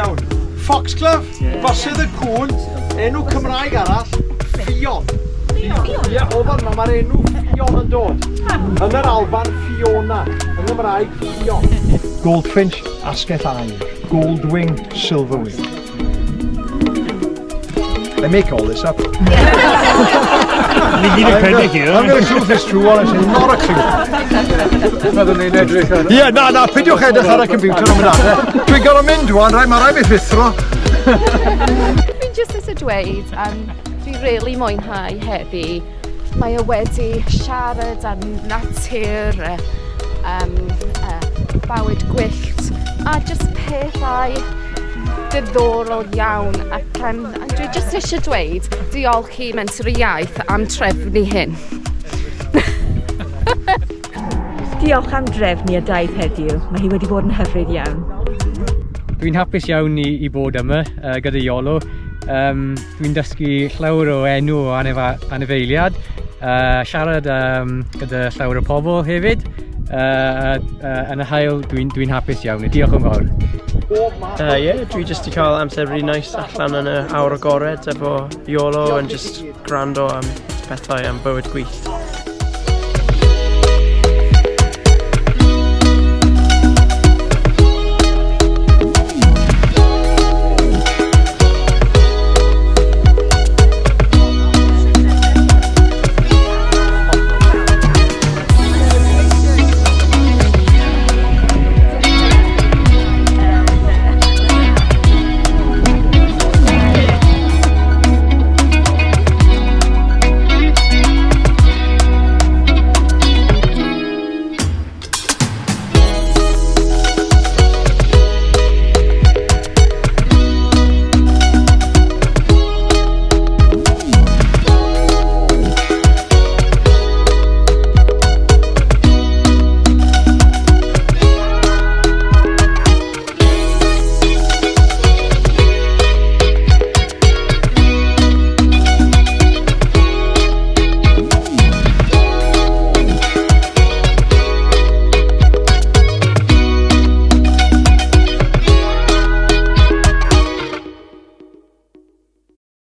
iawn. Foxglove, bosydd y cwn, enw Cymraeg arall, Ffion. Ie, o fan'na mae'r enw Ffion yn dod. Yn yr Alban, Fiona. Yn Gymraeg, Ffion. Goldfinch, asgell aur. Goldwing, silverwing. I make all this up. I'm going to prove this true, honestly, not a clue. Ie, na, peidiwch edrych ar y computer am yna. Dwi'n gorau mynd rwan, mae rai beth fithro. Dwi'n jyst eisiau dweud, dwi'n really mwynhau heddi. Mae o wedi siarad am natur, bywyd gwyllt, a jyst pethau diddorol iawn, ac dwi jyst eisiau dweud diolch i Menter Iaith am trefnu hyn. Diolch am drefnu y daith heddiw, mae hi wedi bod yn hyfryd iawn. Dwi'n hapus iawn i bod yma gyda Iolo. Dwi'n dysgu llawer o enw o anifeiliad, siarad gyda llawer o pobl hefyd. Yn y hael dwi'n hapus iawn. Diolch yn fawr. Dwi jyst i cael amser really nice allan yn y awr agored efo Iolo yn just gwrando am pethau am bywyd gwyllt.